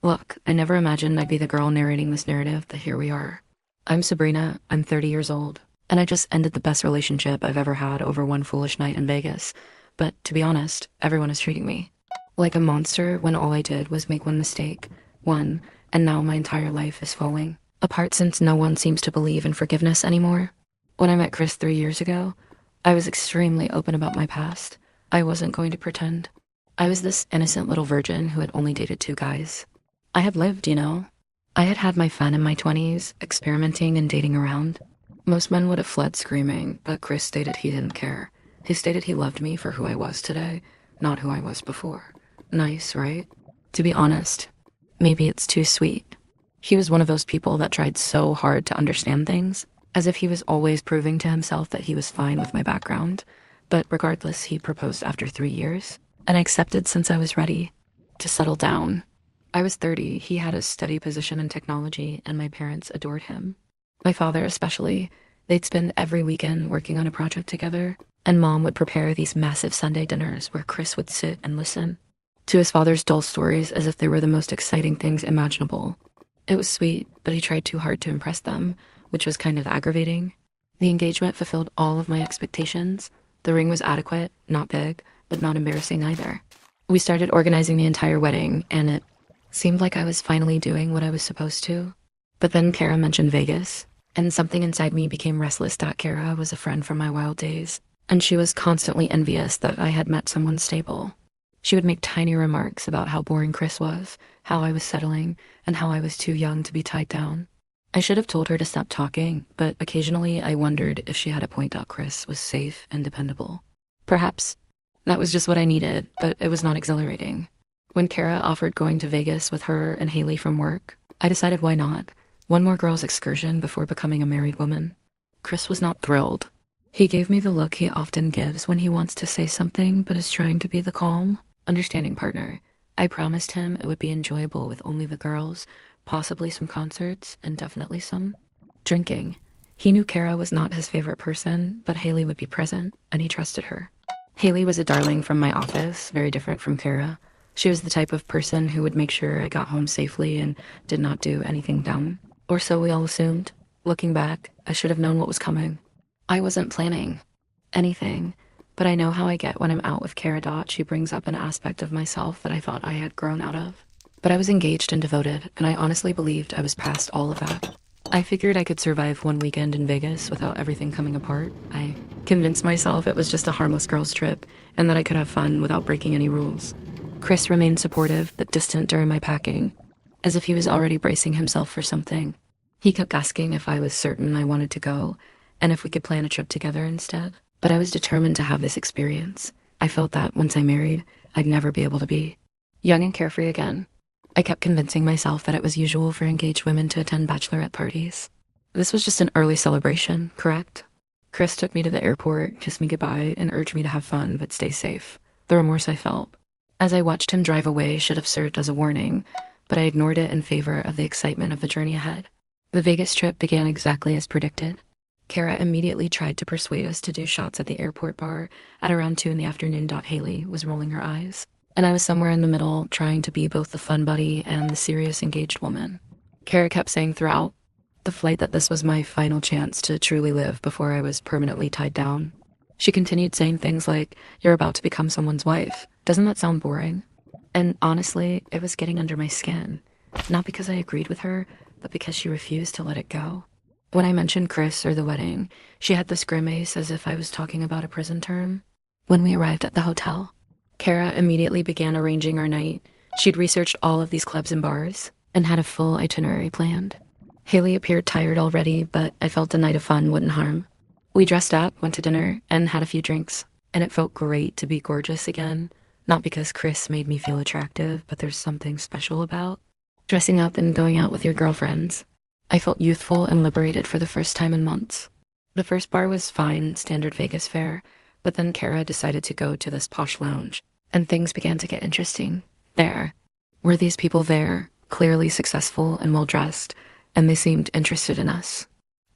Look, I never imagined I'd be the girl narrating this narrative, but here we are. I'm Sabrina, I'm 30 years old, and I just ended the best relationship I've ever had over one foolish night in Vegas. But to be honest, everyone is treating me like a monster when all I did was make one mistake. One, and now my entire life is falling apart since no one seems to believe in forgiveness anymore. When I met Chris 3 years ago, I was extremely open about my past. I wasn't going to pretend. I was this innocent little virgin who had only dated two guys. I had lived. I had had my fun in my 20s, experimenting and dating around. Most men would have fled screaming, but Chris stated he didn't care. He stated he loved me for who I was today, not who I was before. Nice, right? To be honest, maybe it's too sweet. He was one of those people that tried so hard to understand things, as if he was always proving to himself that he was fine with my background. But regardless, he proposed after 3 years, and I accepted since I was ready to settle down. I was 30, he had a steady position in technology, and my parents adored him. My father especially. They'd spend every weekend working on a project together, and Mom would prepare these massive Sunday dinners where Chris would sit and listen to his father's dull stories as if they were the most exciting things imaginable. It was sweet, but he tried too hard to impress them, which was kind of aggravating. The engagement fulfilled all of my expectations. The ring was adequate, not big, but not embarrassing either. We started organizing the entire wedding, and it seemed like I was finally doing what I was supposed to. But then Kara mentioned Vegas, and something inside me became restless that Kara was a friend from my wild days, and she was constantly envious that I had met someone stable. She would make tiny remarks about how boring Chris was, how I was settling, and how I was too young to be tied down. I should have told her to stop talking, but occasionally I wondered if she had a point that Chris was safe and dependable. Perhaps that was just what I needed, but it was not exhilarating. When Kara offered going to Vegas with her and Haley from work, I decided why not. One more girl's excursion before becoming a married woman. Chris was not thrilled. He gave me the look he often gives when he wants to say something but is trying to be the calm, understanding partner. I promised him it would be enjoyable with only the girls, possibly some concerts, and definitely some drinking. He knew Kara was not his favorite person, but Haley would be present, and he trusted her. Haley was a darling from my office, very different from Kara. She was the type of person who would make sure I got home safely and did not do anything dumb. Or so we all assumed. Looking back, I should have known what was coming. I wasn't planning anything, but I know how I get when I'm out with Kara Dot. She brings up an aspect of myself that I thought I had grown out of. But I was engaged and devoted, and I honestly believed I was past all of that. I figured I could survive one weekend in Vegas without everything coming apart. I convinced myself it was just a harmless girls' trip, and that I could have fun without breaking any rules. Chris remained supportive but distant during my packing, as if he was already bracing himself for something. He kept asking if I was certain I wanted to go, and if we could plan a trip together instead. But I was determined to have this experience. I felt that once I married, I'd never be able to be young and carefree again. I kept convincing myself that it was usual for engaged women to attend bachelorette parties. This was just an early celebration, correct? Chris took me to the airport, kissed me goodbye, and urged me to have fun but stay safe. The remorse I felt as I watched him drive away should have served as a warning, but I ignored it in favor of the excitement of the journey ahead. The Vegas trip began exactly as predicted. Kara immediately tried to persuade us to do shots at the airport bar at around 2 in the afternoon. Haley was rolling her eyes, and I was somewhere in the middle, trying to be both the fun buddy and the serious engaged woman. Kara kept saying throughout the flight that this was my final chance to truly live before I was permanently tied down. She continued saying things like, "You're about to become someone's wife. Doesn't that sound boring?" And honestly, it was getting under my skin. Not because I agreed with her, but because she refused to let it go. When I mentioned Chris or the wedding, she had this grimace as if I was talking about a prison term. When we arrived at the hotel, Kara immediately began arranging our night. She'd researched all of these clubs and bars and had a full itinerary planned. Haley appeared tired already, but I felt a night of fun wouldn't harm. We dressed up, went to dinner, and had a few drinks, and it felt great to be gorgeous again. Not because Chris made me feel attractive, but there's something special about dressing up and going out with your girlfriends. I felt youthful and liberated for the first time in months. The first bar was fine, standard Vegas fare, but then Kara decided to go to this posh lounge, and things began to get interesting. There were these people there, clearly successful and well-dressed, and they seemed interested in us.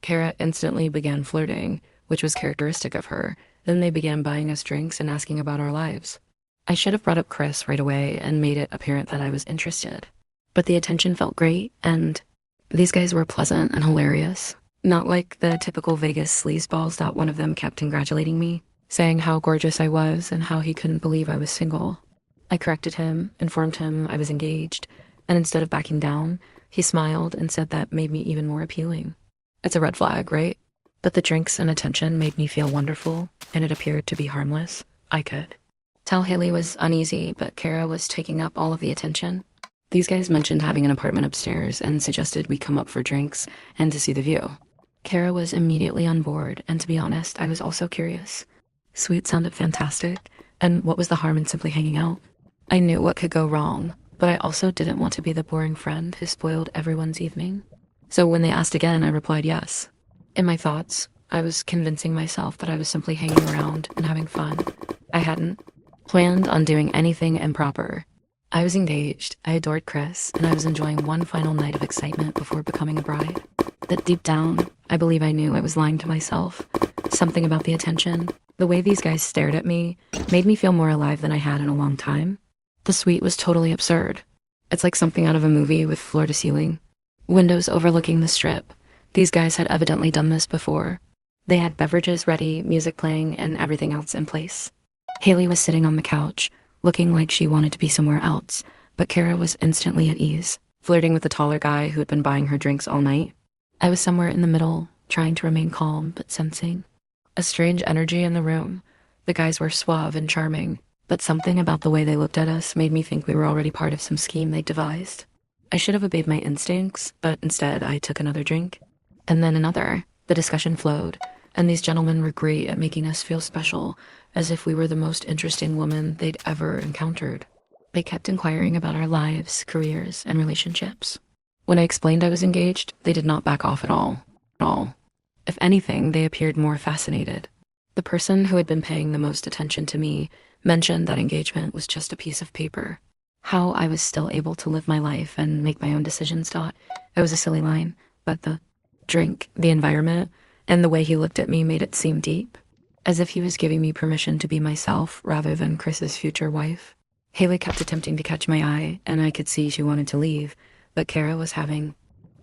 Kara instantly began flirting, which was characteristic of her. Then they began buying us drinks and asking about our lives. I should have brought up Chris right away and made it apparent that I was interested. But the attention felt great, and these guys were pleasant and hilarious. Not like the typical Vegas sleazeballs that one of them kept congratulating me, saying how gorgeous I was and how he couldn't believe I was single. I corrected him, informed him I was engaged, and instead of backing down, he smiled and said that made me even more appealing. It's a red flag, right? But the drinks and attention made me feel wonderful, and it appeared to be harmless. I could tell Haley was uneasy, but Kara was taking up all of the attention. These guys mentioned having an apartment upstairs and suggested we come up for drinks and to see the view. Kara was immediately on board, and to be honest, I was also curious. Sweet sounded fantastic, and what was the harm in simply hanging out? I knew what could go wrong, but I also didn't want to be the boring friend who spoiled everyone's evening. So when they asked again, I replied yes. In my thoughts, I was convincing myself that I was simply hanging around and having fun. I hadn't planned on doing anything improper. I was engaged, I adored Chris, and I was enjoying one final night of excitement before becoming a bride. That deep down, I believe I knew I was lying to myself. Something about the attention, the way these guys stared at me, made me feel more alive than I had in a long time. The suite was totally absurd. It's like something out of a movie with floor to ceiling. Windows overlooking the strip. These guys had evidently done this before. They had beverages ready, music playing, and everything else in place. Haley was sitting on the couch, looking like she wanted to be somewhere else, but Kara was instantly at ease, flirting with the taller guy who had been buying her drinks all night. I was somewhere in the middle, trying to remain calm, but sensing a strange energy in the room. The guys were suave and charming, but something about the way they looked at us made me think we were already part of some scheme they devised. I should have obeyed my instincts, but instead I took another drink. And then another. The discussion flowed, and these gentlemen were great at making us feel special, as if we were the most interesting woman they'd ever encountered. They kept inquiring about our lives, careers, and relationships. When I explained I was engaged, they did not back off at all. If anything, they appeared more fascinated. The person who had been paying the most attention to me mentioned that engagement was just a piece of paper. How I was still able to live my life and make my own decisions. It was a silly line, but the drink, the environment, and the way he looked at me made it seem deep, as if he was giving me permission to be myself rather than Chris's future wife. Haley kept attempting to catch my eye, and I could see she wanted to leave, but Kara was having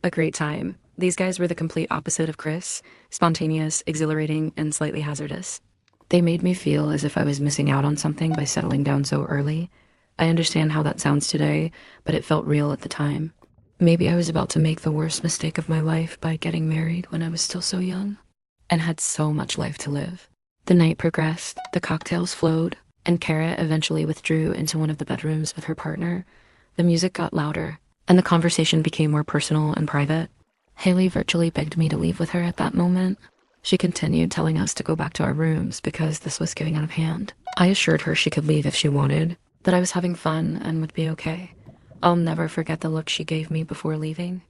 a great time. These guys were the complete opposite of Chris, spontaneous, exhilarating, and slightly hazardous. They made me feel as if I was missing out on something by settling down so early. I understand how that sounds today, but it felt real at the time. Maybe I was about to make the worst mistake of my life by getting married when I was still so young and had so much life to live. The night progressed, the cocktails flowed, and Kara eventually withdrew into one of the bedrooms with her partner. The music got louder, and the conversation became more personal and private. Haley virtually begged me to leave with her at that moment. She continued telling us to go back to our rooms because this was getting out of hand. I assured her she could leave if she wanted, that I was having fun and would be okay. I'll never forget the look she gave me before leaving.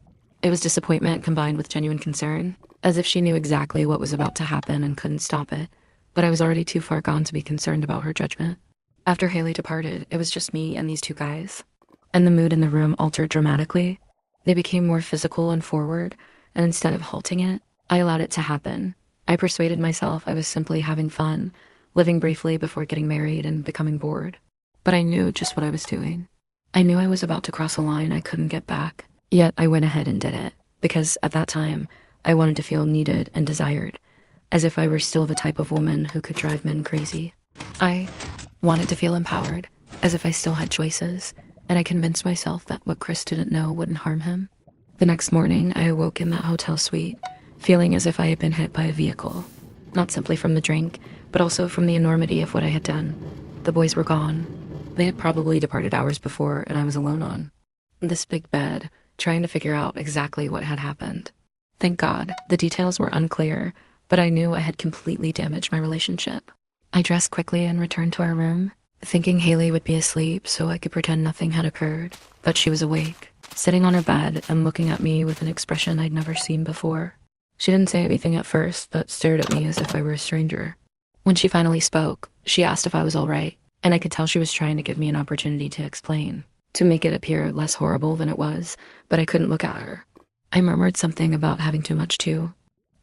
It was disappointment combined with genuine concern, as if she knew exactly what was about to happen and couldn't stop it, but I was already too far gone to be concerned about her judgment. After Haley departed, it was just me and these two guys, and the mood in the room altered dramatically. They became more physical and forward, and instead of halting it, I allowed it to happen. I persuaded myself I was simply having fun, living briefly before getting married and becoming bored. But I knew just what I was doing. I knew I was about to cross a line I couldn't get back, yet I went ahead and did it, because at that time, I wanted to feel needed and desired, as if I were still the type of woman who could drive men crazy. I wanted to feel empowered, as if I still had choices, and I convinced myself that what Chris didn't know wouldn't harm him. The next morning, I awoke in that hotel suite, feeling as if I had been hit by a vehicle, not simply from the drink, but also from the enormity of what I had done. The boys were gone. They had probably departed hours before, and I was alone on this big bed, trying to figure out exactly what had happened. Thank God, the details were unclear, but I knew I had completely damaged my relationship. I dressed quickly and returned to our room, thinking Haley would be asleep so I could pretend nothing had occurred, but she was awake, sitting on her bed and looking at me with an expression I'd never seen before. She didn't say anything at first, but stared at me as if I were a stranger. When she finally spoke, she asked if I was all right, and I could tell she was trying to give me an opportunity to explain, to make it appear less horrible than it was, but I couldn't look at her. I murmured something about having too much to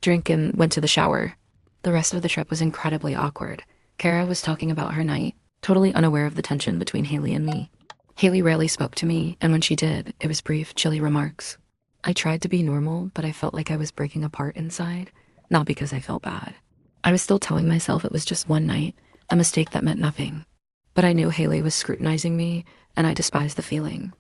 drink and went to the shower. The rest of the trip was incredibly awkward. Kara was talking about her night, totally unaware of the tension between Haley and me. Haley rarely spoke to me, and when she did, it was brief, chilly remarks. I tried to be normal, but I felt like I was breaking apart inside, not because I felt bad. I was still telling myself it was just one night, a mistake that meant nothing. But I knew Haley was scrutinizing me, and I despised the feeling.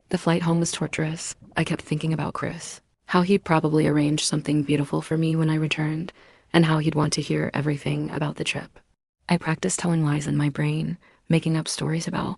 The flight home was torturous. I kept thinking about Chris, how he'd probably arranged something beautiful for me when I returned, and how he'd want to hear everything about the trip. I practiced telling lies in my brain, making up stories about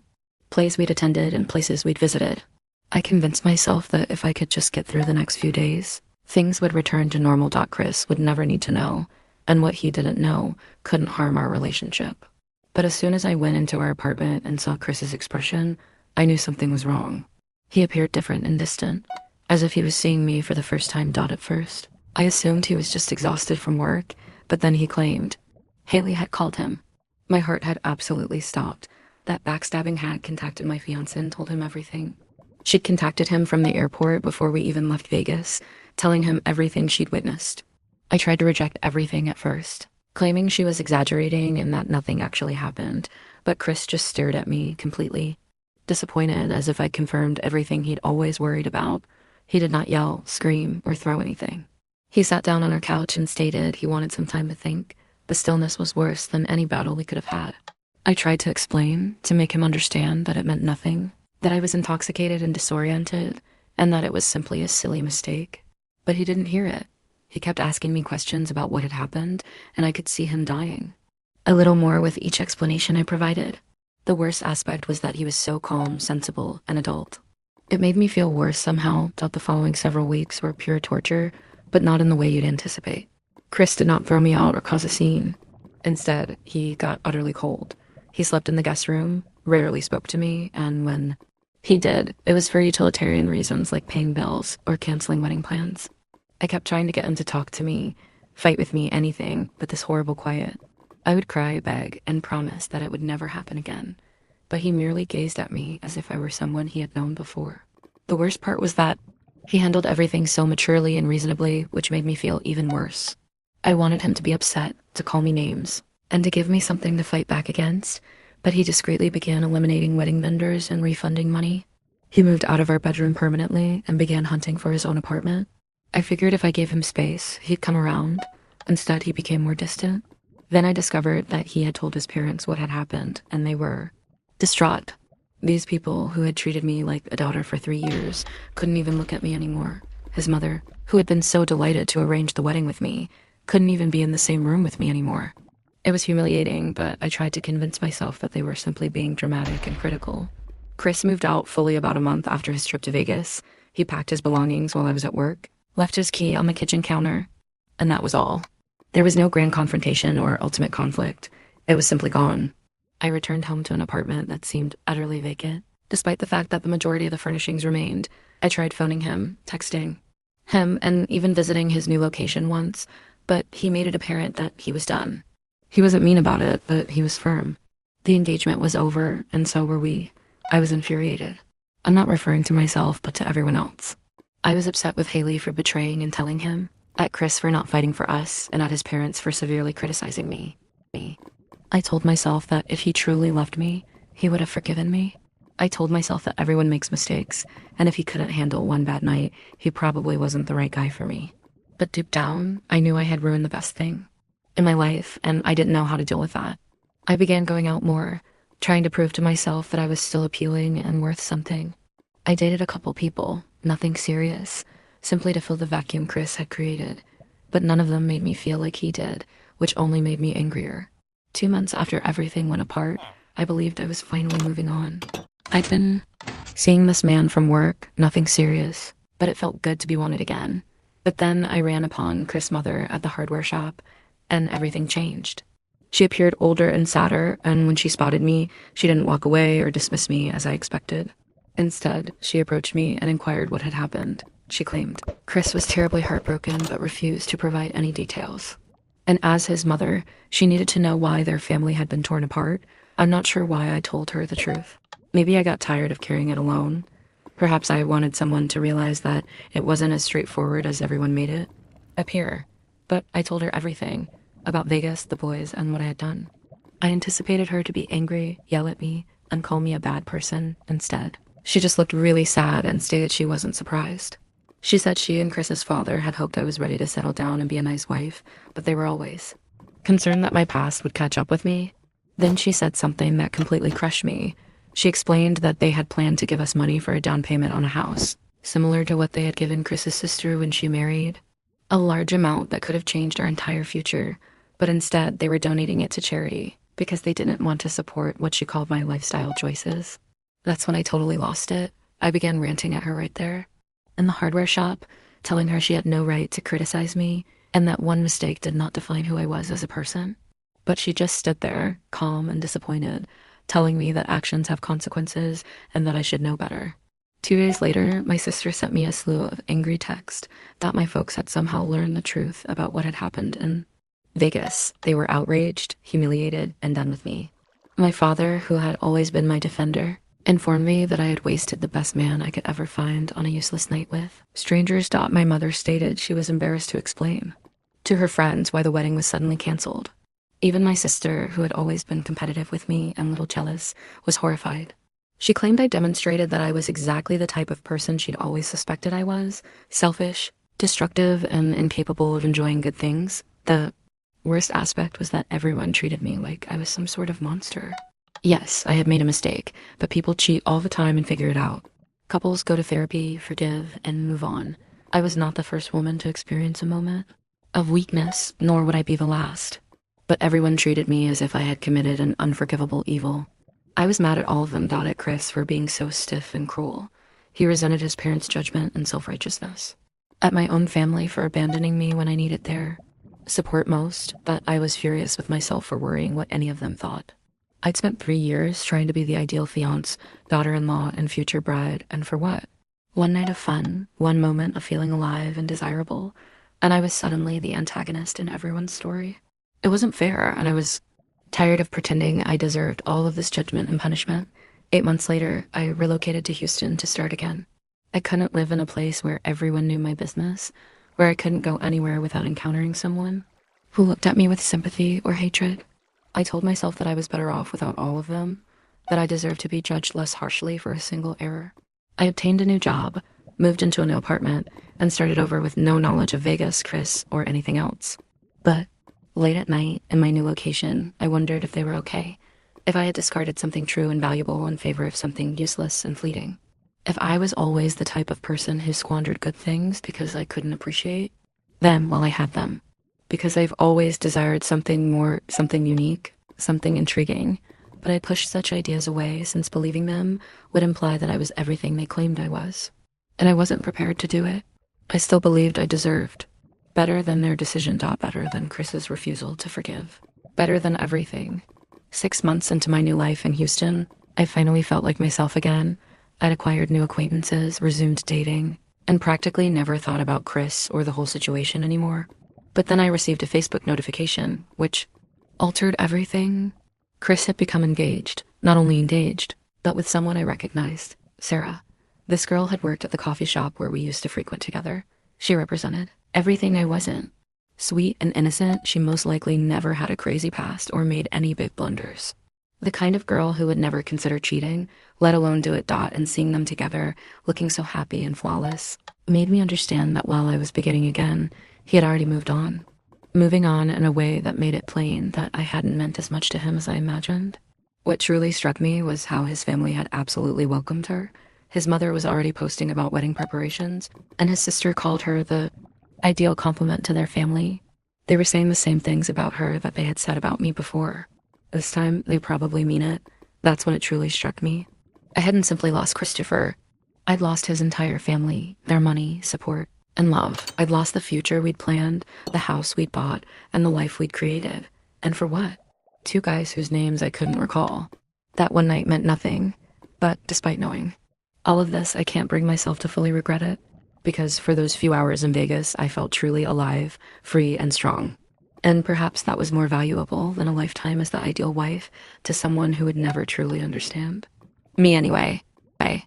plays we'd attended and places we'd visited. I convinced myself that if I could just get through the next few days, things would return to normal. Chris would never need to know, and what he didn't know couldn't harm our relationship. But as soon as I went into our apartment and saw Chris's expression, I knew something was wrong. He appeared different and distant, as if he was seeing me for the first time. At first, I assumed he was just exhausted from work, but then he claimed Haley had called him. My heart had absolutely stopped. That backstabbing hag contacted my fiancé and told him everything. She'd contacted him from the airport before we even left Vegas, telling him everything she'd witnessed. I tried to reject everything at first, claiming she was exaggerating and that nothing actually happened, but Chris just stared at me completely disappointed, as if I'd confirmed everything he'd always worried about. He did not yell, scream, or throw anything. He sat down on our couch and stated he wanted some time to think. The stillness was worse than any battle we could have had. I tried to explain, to make him understand that it meant nothing, that I was intoxicated and disoriented, and that it was simply a silly mistake. But he didn't hear it. He kept asking me questions about what had happened, and I could see him dying. A little more with each explanation I provided. The worst aspect was that he was so calm, sensible, and adult. It made me feel worse somehow that the following several weeks were pure torture, but not in the way you'd anticipate. Chris did not throw me out or cause a scene. Instead, he got utterly cold. He slept in the guest room, rarely spoke to me, and when he did, it was for utilitarian reasons like paying bills or canceling wedding plans. I kept trying to get him to talk to me, fight with me, anything but this horrible quiet. I would cry, beg, and promise that it would never happen again, but he merely gazed at me as if I were someone he had known before. The worst part was that he handled everything so maturely and reasonably, which made me feel even worse. I wanted him to be upset, to call me names, and to give me something to fight back against, but he discreetly began eliminating wedding vendors and refunding money. He moved out of our bedroom permanently and began hunting for his own apartment. I figured if I gave him space, he'd come around. Instead, he became more distant. Then I discovered that he had told his parents what had happened, and they were distraught. These people, who had treated me like a daughter for 3 years, couldn't even look at me anymore. His mother, who had been so delighted to arrange the wedding with me, couldn't even be in the same room with me anymore. It was humiliating, but I tried to convince myself that they were simply being dramatic and critical. Chris moved out fully about a month after his trip to Vegas. He packed his belongings while I was at work, left his key on the kitchen counter, and that was all. There was no grand confrontation or ultimate conflict. It was simply gone. I returned home to an apartment that seemed utterly vacant. Despite the fact that the majority of the furnishings remained, I tried phoning him, texting him, and even visiting his new location once, but he made it apparent that he was done. He wasn't mean about it, but he was firm. The engagement was over, and so were we. I was infuriated. I'm not referring to myself, but to everyone else. I was upset with Haley for betraying and telling him, at Chris for not fighting for us, and at his parents for severely criticizing me. I told myself that if he truly loved me, he would have forgiven me. I told myself that everyone makes mistakes, and if he couldn't handle one bad night, he probably wasn't the right guy for me. But deep down, I knew I had ruined the best thing in my life, and I didn't know how to deal with that. I began going out more, trying to prove to myself that I was still appealing and worth something. I dated a couple people, nothing serious, simply to fill the vacuum Chris had created, but none of them made me feel like he did, which only made me angrier. 2 months after everything went apart, I believed I was finally moving on. I'd been seeing this man from work, nothing serious, but it felt good to be wanted again. But then I ran upon Chris' mother at the hardware shop, and everything changed. She appeared older and sadder, and when she spotted me, she didn't walk away or dismiss me as I expected. Instead, she approached me and inquired what had happened. She claimed Chris was terribly heartbroken but refused to provide any details. And as his mother, she needed to know why their family had been torn apart. I'm not sure why I told her the truth. Maybe I got tired of carrying it alone. Perhaps I wanted someone to realize that it wasn't as straightforward as everyone made it appear. But I told her everything about Vegas, the boys, and what I had done. I anticipated her to be angry, yell at me, and call me a bad person instead. She just looked really sad and stated she wasn't surprised. She said she and Chris's father had hoped I was ready to settle down and be a nice wife, but they were always concerned that my past would catch up with me. Then she said something that completely crushed me. She explained that they had planned to give us money for a down payment on a house, similar to what they had given Chris's sister when she married. A large amount that could have changed our entire future, but instead they were donating it to charity because they didn't want to support what she called my lifestyle choices. That's when I totally lost it. I began ranting at her right there in the hardware shop, telling her she had no right to criticize me and that one mistake did not define who I was as a person. But she just stood there, calm and disappointed, telling me that actions have consequences and that I should know better. 2 days later, my sister sent me a slew of angry texts that my folks had somehow learned the truth about what had happened in Vegas. They were outraged, humiliated, and done with me. My father, who had always been my defender, informed me that I had wasted the best man I could ever find on a useless night with strangers. My mother stated she was embarrassed to explain to her friends why the wedding was suddenly canceled. Even my sister, who had always been competitive with me and a little jealous, was horrified. She claimed I demonstrated that I was exactly the type of person she'd always suspected I was: selfish, destructive, and incapable of enjoying good things. The worst aspect was that everyone treated me like I was some sort of monster. Yes, I had made a mistake, but people cheat all the time and figure it out. Couples go to therapy, forgive, and move on. I was not the first woman to experience a moment of weakness, nor would I be the last. But everyone treated me as if I had committed an unforgivable evil. I was mad at all of them, not at Chris for being so stiff and cruel. He resented his parents' judgment and self-righteousness. At my own family for abandoning me when I needed their support most, but I was furious with myself for worrying what any of them thought. I'd spent 3 years trying to be the ideal fiancé, daughter-in-law, and future bride, and for what? One night of fun, one moment of feeling alive and desirable, and I was suddenly the antagonist in everyone's story. It wasn't fair, and I was tired of pretending I deserved all of this judgment and punishment. 8 months later, I relocated to Houston to start again. I couldn't live in a place where everyone knew my business, where I couldn't go anywhere without encountering someone who looked at me with sympathy or hatred. I told myself that I was better off without all of them, that I deserved to be judged less harshly for a single error. I obtained a new job, moved into a new apartment, and started over with no knowledge of Vegas, Chris, or anything else. But late at night, in my new location, I wondered if they were okay, if I had discarded something true and valuable in favor of something useless and fleeting. If I was always the type of person who squandered good things because I couldn't appreciate them while I had them. Because I've always desired something more, something unique, something intriguing, but I pushed such ideas away since believing them would imply that I was everything they claimed I was. And I wasn't prepared to do it. I still believed I deserved better than their decision, better than Chris's refusal to forgive, better than everything. 6 months into my new life in Houston, I finally felt like myself again. I'd acquired new acquaintances, resumed dating, and practically never thought about Chris or the whole situation anymore. But then I received a Facebook notification, which altered everything. Chris had become engaged, not only engaged, but with someone I recognized, Sarah. This girl had worked at the coffee shop where we used to frequent together. She represented everything I wasn't. Sweet and innocent, she most likely never had a crazy past or made any big blunders. The kind of girl who would never consider cheating, let alone do it. And seeing them together, looking so happy and flawless, made me understand that while I was beginning again, he had already moved on. Moving on in a way that made it plain that I hadn't meant as much to him as I imagined. What truly struck me was how his family had absolutely welcomed her. His mother was already posting about wedding preparations, and his sister called her the ideal complement to their family. They were saying the same things about her that they had said about me before. This time, they probably mean it. That's when it truly struck me. I hadn't simply lost Christopher. I'd lost his entire family, their money, support, and love. I'd lost the future we'd planned, the house we'd bought, and the life we'd created. And for what? 2 guys whose names I couldn't recall. That one night meant nothing, but despite knowing all of this, I can't bring myself to fully regret it, because for those few hours in Vegas, I felt truly alive, free, and strong. And perhaps that was more valuable than a lifetime as the ideal wife to someone who would never truly understand. Me anyway. Bye.